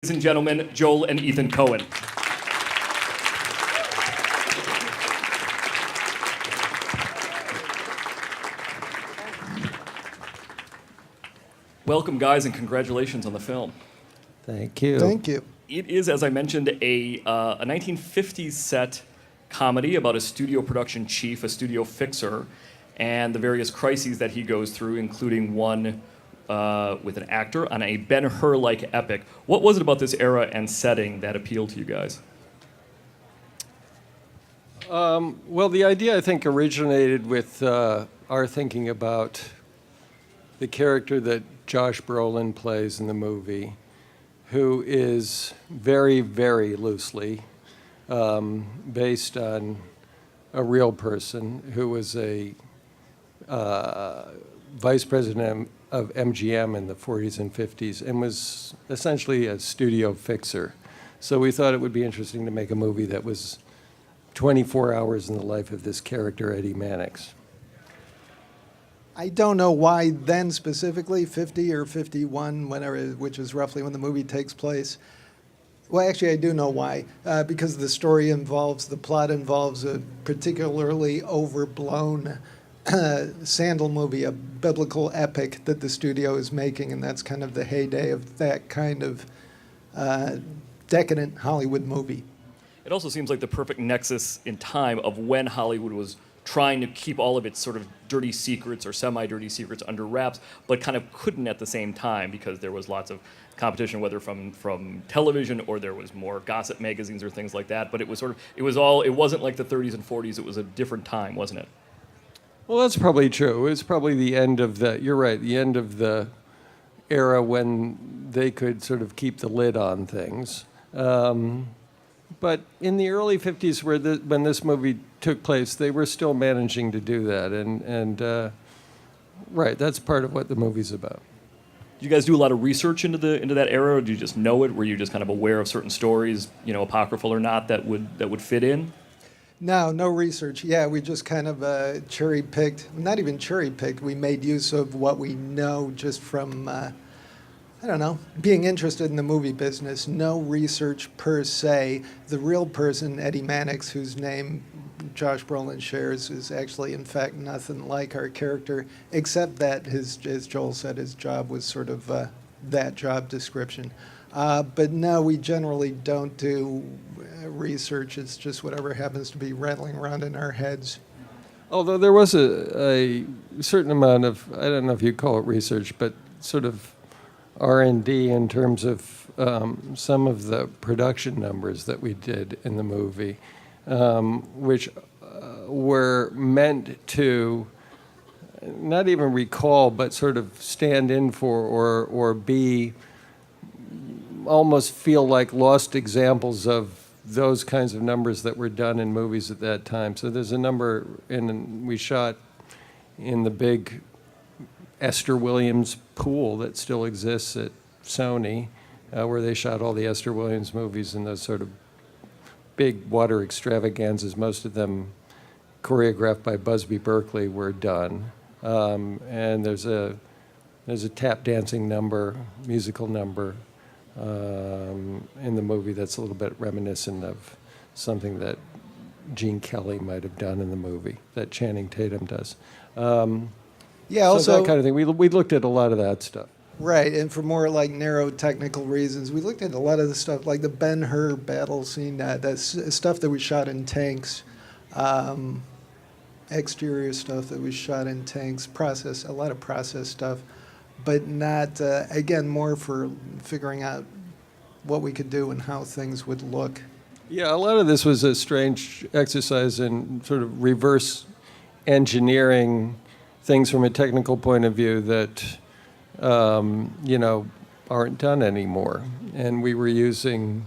Ladies and gentlemen, Joel and Ethan Coen. Welcome, guys, and congratulations on the film. Thank you. Thank you. It is, as I mentioned, a 1950s set comedy about a studio production chief, a studio fixer, and the various crises that he goes through, including one with an actor on a Ben-Hur-like epic. What was it about this era and setting that appealed to you guys? Well, the idea, I think, originated with our thinking about the character that Josh Brolin plays in the movie, who is very, very loosely based on a real person who was a vice president of MGM in the 40s and 50s and was essentially a studio fixer. So we thought it would be interesting to make a movie that was 24 hours in the life of this character, Eddie Mannix. I don't know why then specifically, 50 or 51, whenever, which is roughly when the movie takes place. Well, actually, I do know why. Because the plot involves a particularly overblown Sandal movie, a biblical epic that the studio is making, and that's kind of the heyday of that kind of decadent Hollywood movie. It also seems like the perfect nexus in time of when Hollywood was trying to keep all of its sort of dirty secrets or semi-dirty secrets under wraps, but kind of couldn't at the same time because there was lots of competition, whether from television or there was more gossip magazines or things like that. But it wasn't like the 30s and 40s. It was a different time, wasn't it? Well, that's probably true. It was probably the end of you're right, the end of the era when they could sort of keep the lid on things. But in the early 50s, when this movie took place, they were still managing to do that. And right, that's part of what the movie's about. Do you guys do a lot of research into that era, or do you just know it? Were you just kind of aware of certain stories, apocryphal or not, that would fit in? No research. Yeah, we just kind of cherry-picked, not even cherry-picked, we made use of what we know just from, being interested in the movie business. No research per se. The real person, Eddie Mannix, whose name Josh Brolin shares, is actually, in fact, nothing like our character, except that, as Joel said, his job was sort of that job description. But no, we generally don't do research. It's just whatever happens to be rattling around in our heads. Although there was a certain amount of, I don't know if you call it research, but sort of R&D in terms of some of the production numbers that we did in the movie, which were meant to not even recall, but sort of stand in for or be almost feel like lost examples of those kinds of numbers that were done in movies at that time. So there's a number, we shot in the big Esther Williams pool that still exists at Sony, where they shot all the Esther Williams movies in those sort of big water extravaganzas. Most of them choreographed by Busby Berkeley were done. And there's a tap dancing number, musical number, in the movie that's a little bit reminiscent of something that Gene Kelly might have done in the movie, that Channing Tatum does. Yeah, so also that kind of thing. We looked at a lot of that stuff. Right, and for more like narrow technical reasons, we looked at a lot of the stuff, like the Ben-Hur battle scene, that's stuff that we shot in tanks, exterior stuff that we shot in tanks, a lot of process stuff, but not, again, more for figuring out what we could do and how things would look. Yeah, a lot of this was a strange exercise in sort of reverse engineering things from a technical point of view that, aren't done anymore. And we were using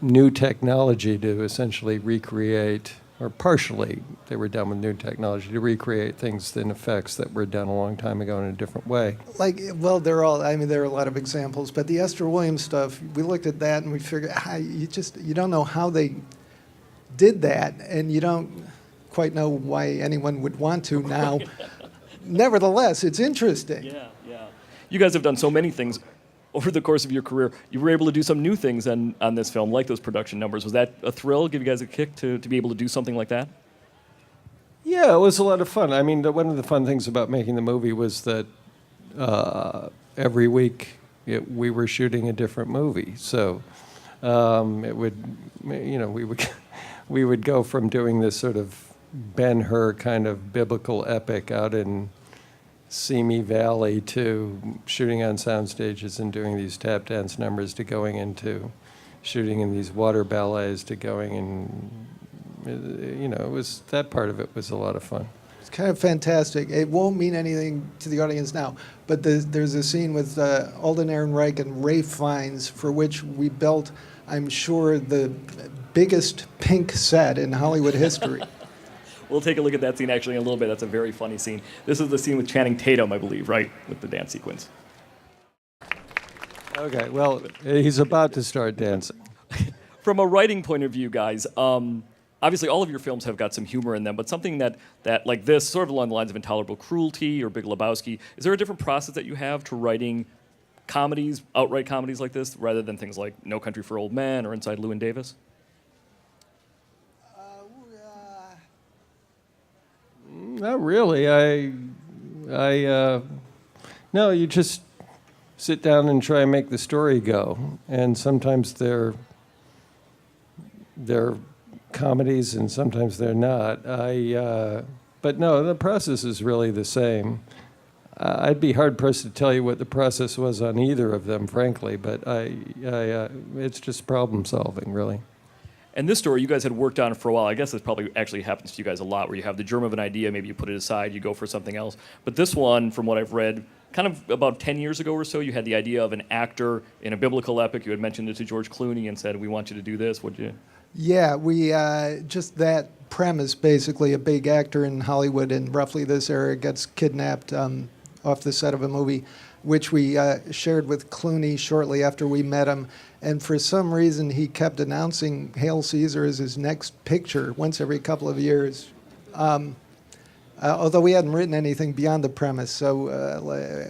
new technology to essentially recreate, or partially they were done with new technology, to recreate things and effects that were done a long time ago in a different way. There are a lot of examples, but the Esther Williams stuff, we looked at that and we figured, you don't know how they did that, and you don't quite know why anyone would want to now. Nevertheless, it's interesting. Yeah. You guys have done so many things over the course of your career, you were able to do some new things on this film, like those production numbers. Was that a thrill? Give you guys a kick to be able to do something like that? Yeah, it was a lot of fun. I mean, one of the fun things about making the movie was that every week we were shooting a different movie. So it would, we would go from doing this sort of Ben-Hur kind of biblical epic out in Simi Valley to shooting on sound stages and doing these tap dance numbers to going into shooting in these water ballets to going in, it was, that part of it was a lot of fun. It's kind of fantastic. It won't mean anything to the audience now, but there's a scene with Alden Ehrenreich and Ralph Fiennes for which we built, I'm sure, the biggest pink set in Hollywood history. We'll take a look at that scene actually in a little bit. That's a very funny scene. This is the scene with Channing Tatum, I believe, right? With the dance sequence. Okay, well, he's about to start dancing. From a writing point of view, guys, obviously all of your films have got some humor in them, but something that like this, sort of along the lines of Intolerable Cruelty or Big Lebowski, is there a different process that you have to writing comedies, outright comedies like this, rather than things like No Country for Old Men or Inside Llewyn Davis? Not really. No, you just sit down and try and make the story go. And sometimes they're comedies and sometimes they're not. But no, the process is really the same. I'd be hard-pressed to tell you what the process was on either of them, frankly, but it's just problem solving, really. And this story you guys had worked on for a while. I guess this probably actually happens to you guys a lot, where you have the germ of an idea, maybe you put it aside, you go for something else. But this one, from what I've read, kind of about 10 years ago or so, you had the idea of an actor in a biblical epic. You had mentioned it to George Clooney and said, we want you to do this. Would you? Yeah, we just that premise, basically, a big actor in Hollywood in roughly this era gets kidnapped off the set of a movie, which we shared with Clooney shortly after we met him. And for some reason, he kept announcing Hail Caesar as his next picture once every couple of years, although we hadn't written anything beyond the premise. So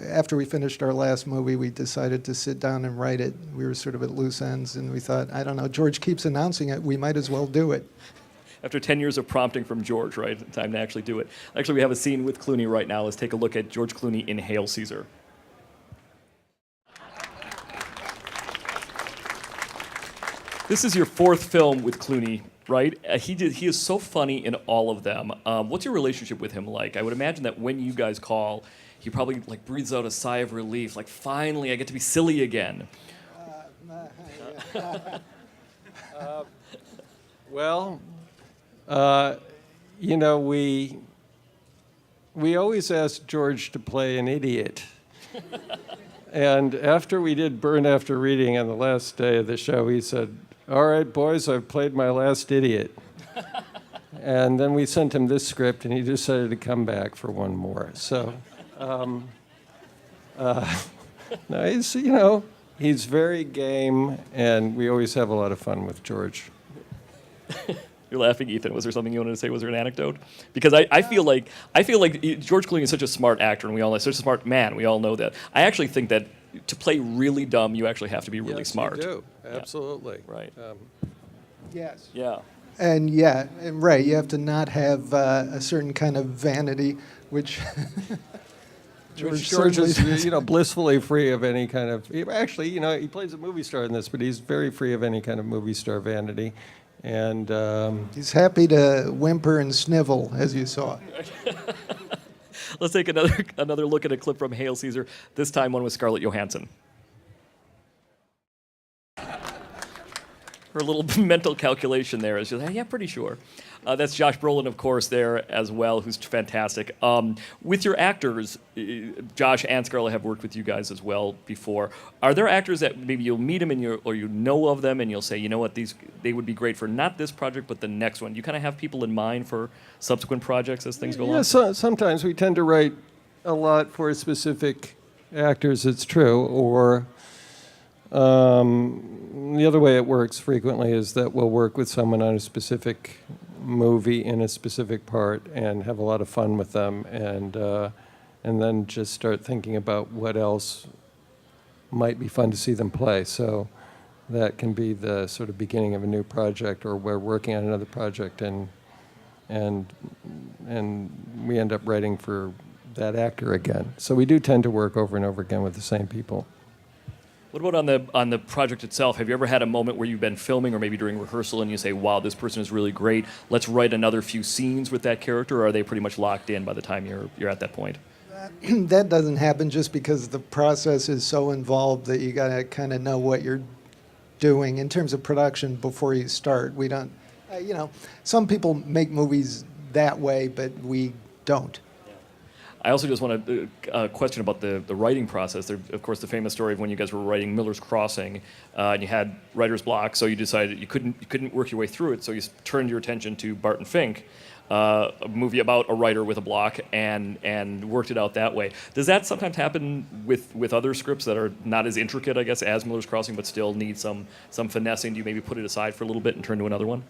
after we finished our last movie, we decided to sit down and write it. We were sort of at loose ends, and we thought, I don't know, George keeps announcing it. We might as well do it. After 10 years of prompting from George, right? Time to actually do it. Actually, we have a scene with Clooney right now. Let's take a look at George Clooney in Hail Caesar. This is your fourth film with Clooney, right? He is so funny in all of them. What's your relationship with him like? I would imagine that when you guys call, he probably like breathes out a sigh of relief, like finally I get to be silly again. Well, we always asked George to play an idiot. And after we did Burn After Reading on the last day of the show, he said, all right, boys, I've played my last idiot. And then we sent him this script, and he decided to come back for one more. So, no, he's very game, and we always have a lot of fun with George. You're laughing, Ethan. Was there something you wanted to say? Was there an anecdote? Because I feel like George Clooney is such a smart actor, and we all know, such a smart man. We all know that. I actually think that to play really dumb, you actually have to be really smart. You do. Absolutely. Yeah. Right. Yes. Yeah. And right, you have to not have a certain kind of vanity, which George is, blissfully free of any kind of. Actually, he plays a movie star in this, but he's very free of any kind of movie star vanity, and he's happy to whimper and snivel, as you saw. Let's take another look at a clip from Hail Caesar. This time, one with Scarlett Johansson. Her little mental calculation there is just, yeah, pretty sure. That's Josh Brolin, of course, there as well, who's fantastic. With your actors, Josh and Scarlett have worked with you guys as well before. Are there actors that maybe you'll meet them or you know of them and you'll say, you know what, they would be great for not this project but the next one? You kind of have people in mind for subsequent projects as things go along? Yeah, sometimes we tend to write a lot for specific actors, it's true, or the other way it works frequently is that we'll work with someone on a specific movie in a specific part and have a lot of fun with them, and then just start thinking about what else might be fun to see them play. So that can be the sort of beginning of a new project, or we're working on another project, and we end up writing for that actor again. So we do tend to work over and over again with the same people. What about on the project itself? Have you ever had a moment where you've been filming or maybe during rehearsal and you say, wow, this person is really great, let's write another few scenes with that character, or are they pretty much locked in by the time you're at that point? That doesn't happen just because the process is so involved that you got to kind of know what you're doing in terms of production before you start. We don't, some people make movies that way, but we don't. I also just want to question about the writing process. There, of course, the famous story of when you guys were writing Miller's Crossing, and you had writer's block, so you decided you couldn't work your way through it, so you turned your attention to Barton Fink, a movie about a writer with a block, and worked it out that way. Does that sometimes happen with other scripts that are not as intricate, I guess, as Miller's Crossing, but still need some finessing? Do you maybe put it aside for a little bit and turn to another one?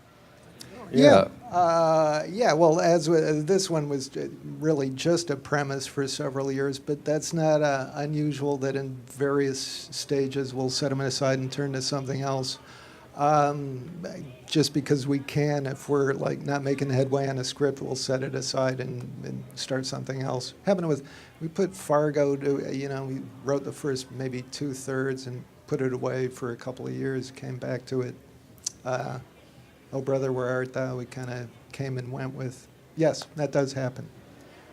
Yeah. Well, this one was really just a premise for several years, but that's not unusual that in various stages we'll set them aside and turn to something else. Just because we can, if we're like not making headway on a script, we'll set it aside and start something else. We put Fargo to, we wrote the first maybe 2/3 and put it away for a couple of years, came back to it. Oh, Brother, Where Art Thou? We kind of came and went with. Yes, that does happen.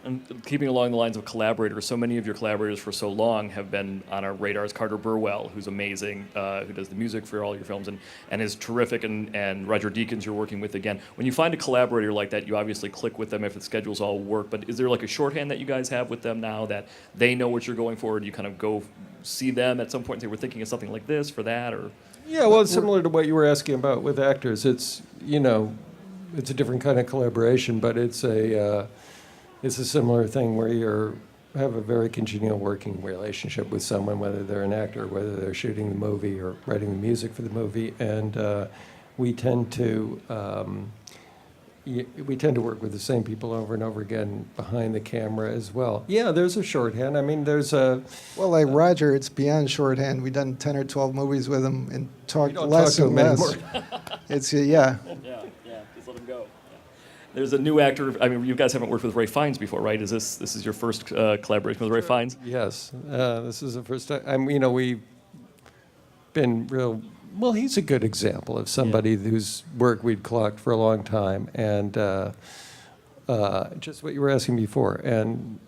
And keeping along the lines of collaborators, so many of your collaborators for so long have been on our radars. Carter Burwell, who's amazing, who does the music for all your films and is terrific, and Roger Deakins you're working with again. When you find a collaborator like that, you obviously click with them if the schedules all work, but is there like a shorthand that you guys have with them now that they know what you're going for? Do you kind of go see them at some point and say, we're thinking of something like this for that, or? Yeah, well, it's similar to what you were asking about with actors. It's, it's a different kind of collaboration, but it's a similar thing where you have a very congenial working relationship with someone, whether they're an actor, whether they're shooting the movie or writing the music for the movie, and we tend to work with the same people over and over again behind the camera as well. Yeah, there's a shorthand. I mean, there's a... Well, like Roger, it's beyond shorthand. We've done 10 or 12 movies with him and talked don't less talk to and him less. It's, yeah. Yeah, just let him go. Yeah. There's a new actor. I mean, you guys haven't worked with Ray Fiennes before, right? This is your first collaboration with Ray Fiennes? Yes, this is the first time. We've been real... Well, he's a good example of somebody whose work we'd clocked for a long time, and just what you were asking before, and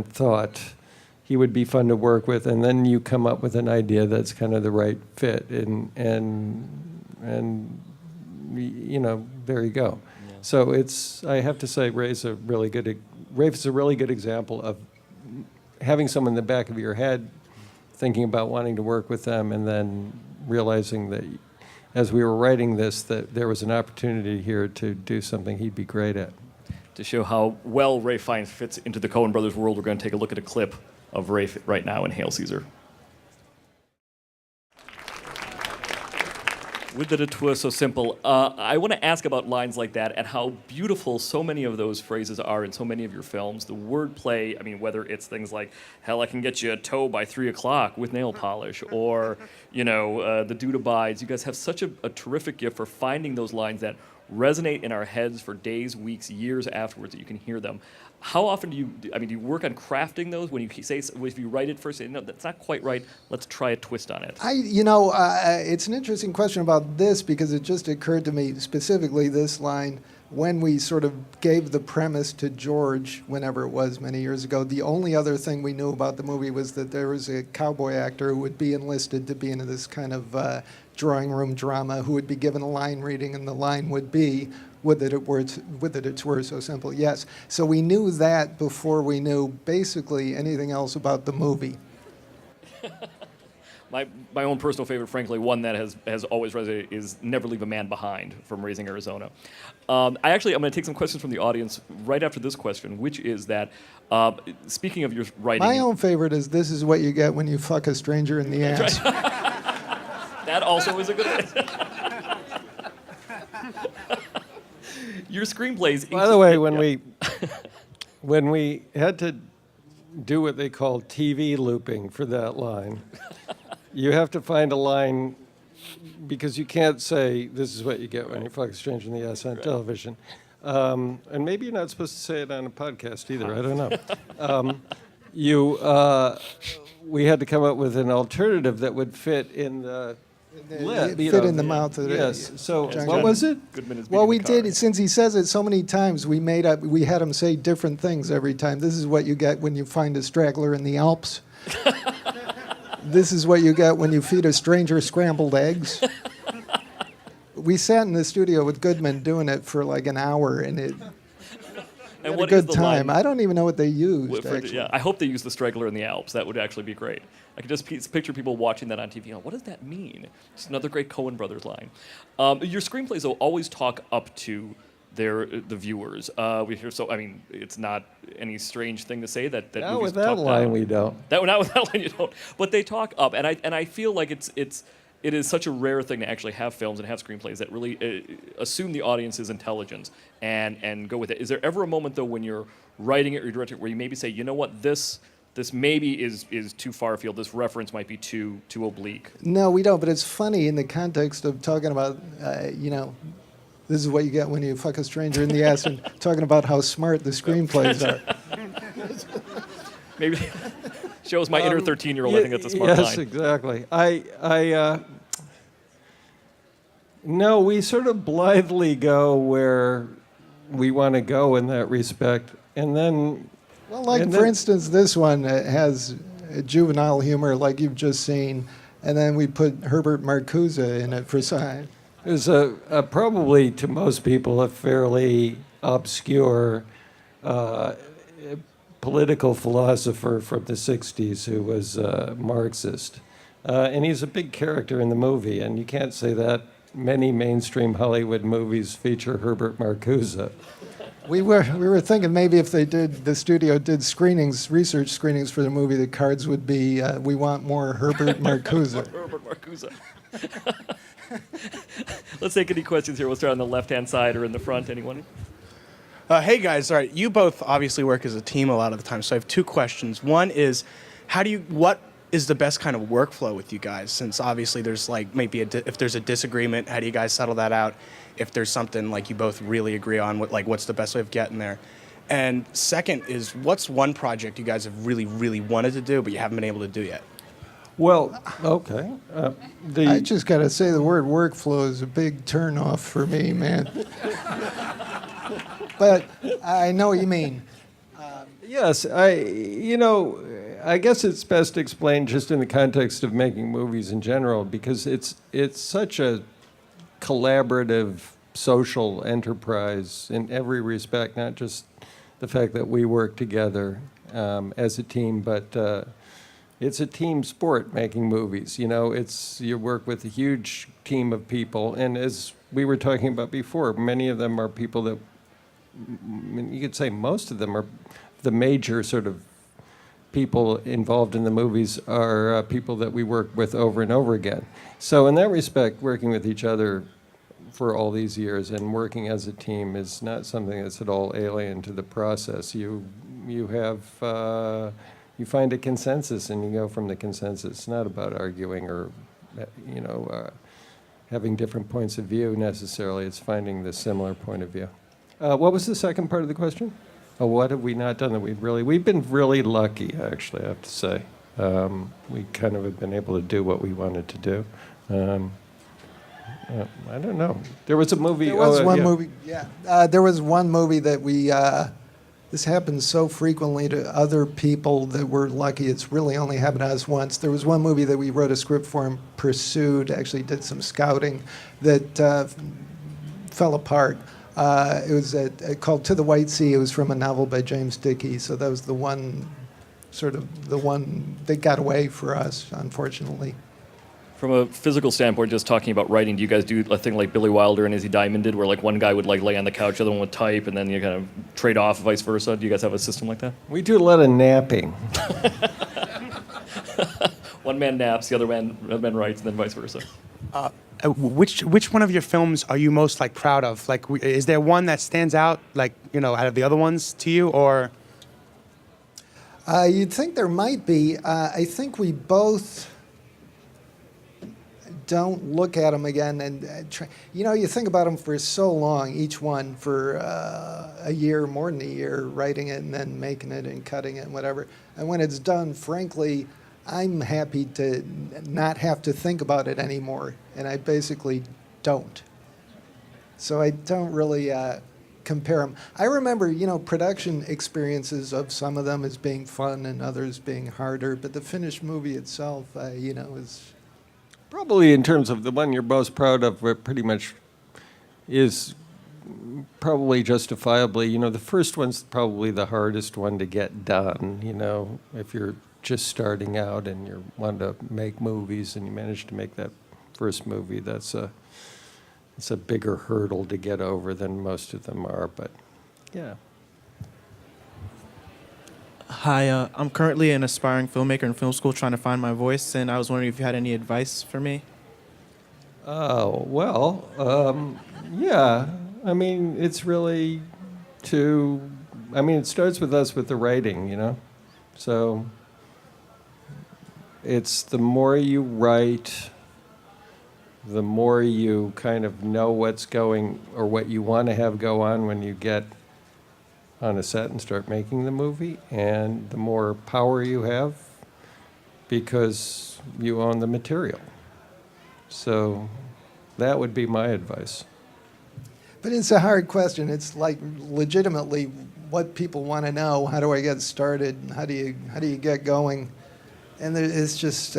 thought he would be fun to work with, and then you come up with an idea that's kind of the right fit, and there you go. Yeah. So I have to say, Ray's a really good example of having someone in the back of your head, thinking about wanting to work with them, and then realizing that as we were writing this, that there was an opportunity here to do something he'd be great at. To show how well Ray Fiennes fits into the Coen brothers world, we're going to take a look at a clip of Ray right now in Hail Caesar. Would that it were so simple. I want to ask about lines like that and how beautiful so many of those phrases are in so many of your films. The wordplay, I mean, whether it's things like, hell, I can get you a toe by 3 o'clock with nail polish, or, the dude abides. You guys have such a terrific gift for finding those lines that resonate in our heads for days, weeks, years afterwards that you can hear them. How often do you work on crafting those when you say, if you write it first, say, no, that's not quite right, let's try a twist on it? It's an interesting question about this because it just occurred to me specifically this line when we sort of gave the premise to George, whenever it was many years ago. The only other thing we knew about the movie was that there was a cowboy actor who would be enlisted to be in this kind of drawing room drama who would be given a line reading, and the line would be, would that it were so simple. Yes. So we knew that before we knew basically anything else about the movie. My own personal favorite, frankly, one that has always resonated is Never Leave a Man Behind from Raising Arizona. I'm going to take some questions from the audience right after this question, which is that, speaking of your writing... My own favorite is, this is what you get when you fuck a stranger in the ass. That also is a good one. Your screenplays... By the way, when we had to do what they call TV looping for that line, You have to find a line because you can't say this is what you get when you fuck a stranger in the ass on television. And maybe you're not supposed to say it on a podcast either. I don't know. We had to come up with an alternative that would fit in the lip. Fit in the mouth of the Yes. So John what was it? Goodman is Well, beating we the car. did, since he says it so many times, we had him say different things every time. This is what you get when you find a straggler in the Alps. This is what you get when you feed a stranger scrambled eggs. We sat in the studio with Goodman doing it for like an hour, and it And had what a is good the time. line? I don't even know what they used, For- actually. yeah, I hope they use the straggler in the Alps. That would actually be great. I could just picture people watching that on TV. You know, what does that mean? Just another great Coen Brothers line. Your screenplays though always talk up to the viewers. We hear I mean, it's not any strange thing to say that Now movies with that talk line, down. we don't. Not with that line you don't. But they talk up, and I feel like it is such a rare thing to actually have films and have screenplays that really assume the audience's intelligence and go with it. Is there ever a moment though when you're writing it or directing it where you maybe say, you know what, this maybe is too far afield. This reference might be too oblique. No, we don't, but it's funny in the context of talking about, this is what you get when you fuck a stranger in the ass and talking about how smart the screenplays are. Maybe shows my inner 13-year-old. I think that's a smart yes, line. exactly. No, we sort of blithely go where we want to go in that respect, and then. Well, like, And for then- instance, this one has juvenile humor like you've just seen, and then we put Herbert Marcuse in it for science. There's probably to most people a fairly obscure political philosopher from the 60s who was Marxist. And he's a big character in the movie, and you can't say that many mainstream Hollywood movies feature Herbert Marcuse. We were thinking maybe if the studio did research screenings for the movie, the cards would be, we want more Herbert Marcuse. Herbert Marcuse. Let's take any questions here. We'll start on the left-hand side or in the front. Anyone? Hey guys, all right. You both obviously work as a team a lot of the time, so I have two questions. One is, what is the best kind of workflow with you guys? Since obviously there's like maybe if there's a disagreement, how do you guys settle that out? If there's something like you both really agree on, what's the best way of getting there? And second is, what's one project you guys have really, really wanted to do but you haven't been able to do yet? Well, okay. I just got to say the word workflow is a big turnoff for me, man. But I know what you mean. Yes, I guess it's best explained just in the context of making movies in general, because it's such a collaborative social enterprise in every respect, not just the fact that we work together as a team, but it's a team sport making movies. You work with a huge team of people, and as we were talking about before, many of them are people that, you could say most of them are the major sort of people involved in the movies are people that we work with over and over again. So in that respect, working with each other for all these years and working as a team is not something that's at all alien to the process. You find a consensus and you go from the consensus. It's not about arguing or having different points of view necessarily. It's finding the similar point of view. What was the second part of the question? Oh, what have we not done that we've been really lucky, actually, I have to say. We kind of have been able to do what we wanted to do. I don't know. There was a movie. There was one yeah. movie, yeah. There was one movie that we, this happens so frequently to other people that we're lucky it's really only happened to us once. There was one movie that we wrote a script for and pursued, actually did some scouting, that fell apart. It was called To the White Sea. It was from a novel by James Dickey. So that was the one that got away for us, unfortunately. From a physical standpoint, just talking about writing, do you guys do a thing like Billy Wilder and Izzy Diamond did, where like one guy would like lay on the couch, the other one would type, and then you kind of trade off, vice versa? Do you guys have a system like that? We do a lot of napping. One man naps, the other man writes, and then vice versa. Which one of your films are you most like proud of? Like, is there one that stands out, like out of the other ones to you, or? You'd think there might be. I think we both don't look at them again and try. You know, you think about them for so long, each one for a year, more than a year, writing it and then making it and cutting it and whatever. And when it's done, frankly, I'm happy to not have to think about it anymore, and I basically don't. So I don't really compare them. I remember, you know, production experiences of some of them as being fun and others being harder, but the finished movie itself, you know, is... Probably in terms of the one you're most proud of, where pretty much is probably justifiably, you know, the first one's probably the hardest one to get done, you know, if you're just starting out and you want to make movies and you manage to make that first movie, it's a bigger hurdle to get over than most of them are, but yeah. Hi, I'm currently an aspiring filmmaker in film school trying to find my voice, and I was wondering if you had any advice for me. Oh, well, yeah. I mean, it's really it starts with us with the writing, you know? So it's the more you write, the more you kind of know what's going or what you want to have go on when you get on a set and start making the movie, and the more power you have because you own the material. So that would be my advice. But it's a hard question. It's like legitimately what people want to know. How do I get started? How do you get going? And it's just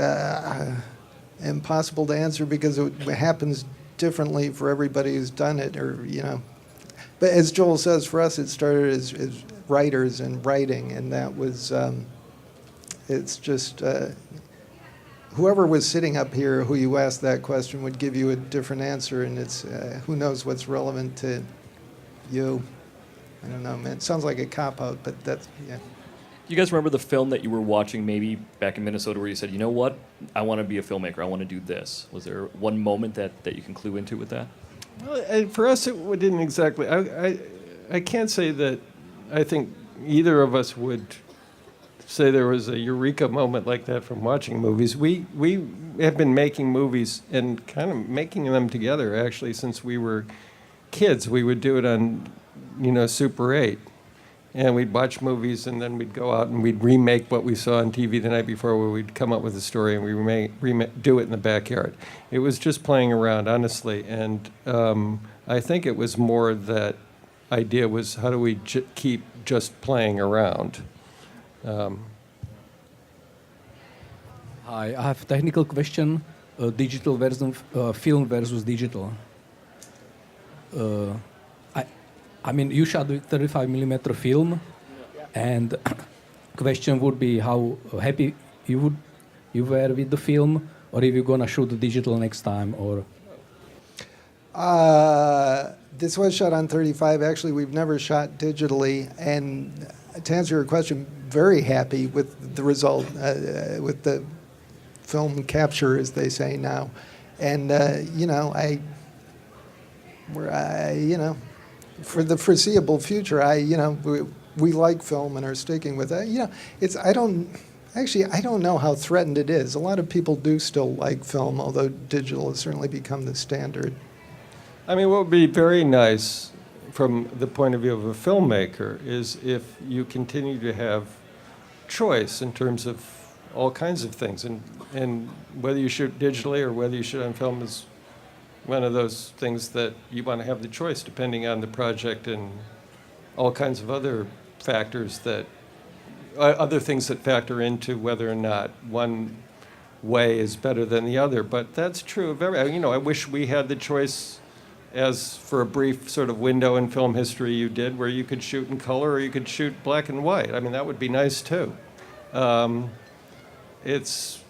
impossible to answer because it happens differently for everybody who's done it, or you know. But as Joel says, for us it started as writers and writing, and that was it's just whoever was sitting up here who you asked that question would give you a different answer, and it's who knows what's relevant to you. I don't know, man. It sounds like a cop-out, but that's, yeah. Do you guys remember the film that you were watching maybe back in Minnesota where you said, you know what, I want to be a filmmaker, I want to do this? Was there one moment that you can clue into with that? Well, for us, it didn't exactly. I can't say that I think either of us would say there was a eureka moment like that from watching movies. We have been making movies and kind of making them together, actually, since we were kids. We would do it on, you know, Super 8. And we'd watch movies, and then we'd go out and we'd remake what we saw on TV the night before, where we'd come up with a story and we do it in the backyard. It was just playing around, honestly. And I think it was more that idea was, how do we keep just playing around? Hi, I have a technical question. Digital versus film versus digital. I mean, you shot with 35 millimeter film, and question would be how happy you were with the film, or if you're gonna shoot the digital next time, or. This was shot on 35. Actually, we've never shot digitally, and to answer your question, very happy with the result, with the film capture, as they say now, and you know, you know. For the foreseeable future, we like film and are sticking with that. You know, I don't know how threatened it is. A lot of people do still like film, although digital has certainly become the standard. I mean, what would be very nice from the point of view of a filmmaker is if you continue to have choice in terms of all kinds of things, and whether you shoot digitally or whether you shoot on film is one of those things that you want to have the choice depending on the project and all kinds of other factors other things that factor into whether or not one way is better than the other. But that's true of I wish we had the choice, as for a brief sort of window in film history you did, where you could shoot in color or you could shoot black and white. I mean, that would be nice too. It's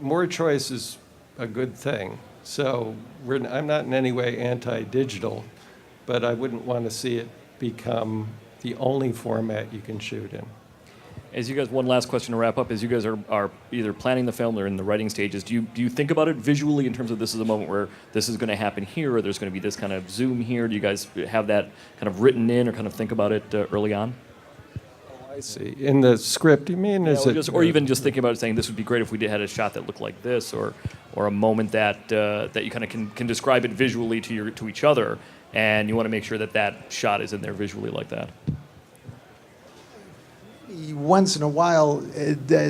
more choice is a good thing. So I'm not in any way anti-digital, but I wouldn't want to see it become the only format you can shoot in. As you guys, one last question to wrap up, as you guys are either planning the film or in the writing stages, do you think about it visually in terms of this is a moment where this is going to happen here, or there's going to be this kind of zoom here? Do you guys have that kind of written in or kind of think about it early on? I see. In the script, you mean? Is or, it, or even just thinking about it, saying this would be great if we had a shot that looked like this, or a moment that that you kind of can describe it visually to each other, and you want to make sure that that shot is in there visually like that. Once in a while,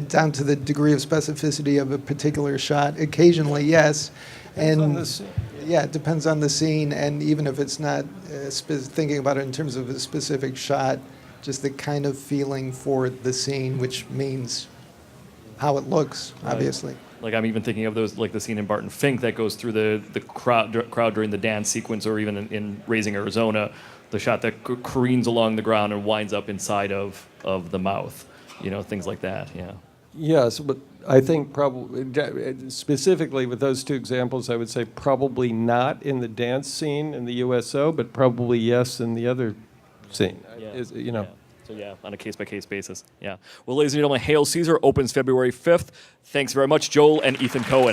down to the degree of specificity of a particular shot. Occasionally, yes. Depends on And the scene. yeah, it depends on the scene, and even if it's not thinking about it in terms of a specific shot, just the kind of feeling for the scene, which means how it looks, obviously. Like I'm even thinking of those, like the scene in Barton Fink that goes through the crowd during the dance sequence, or even in Raising Arizona, the shot that careens along the ground and winds up inside of the mouth, things like that. Yeah. Yes, but I think probably, specifically with those two examples, I would say probably not in the dance scene in the USO, but probably yes in the other scene. Yeah. Yeah. So yeah, on a case-by-case basis. Yeah. Well, ladies and gentlemen, Hail Caesar opens February 5th. Thanks very much, Joel and Ethan Coen.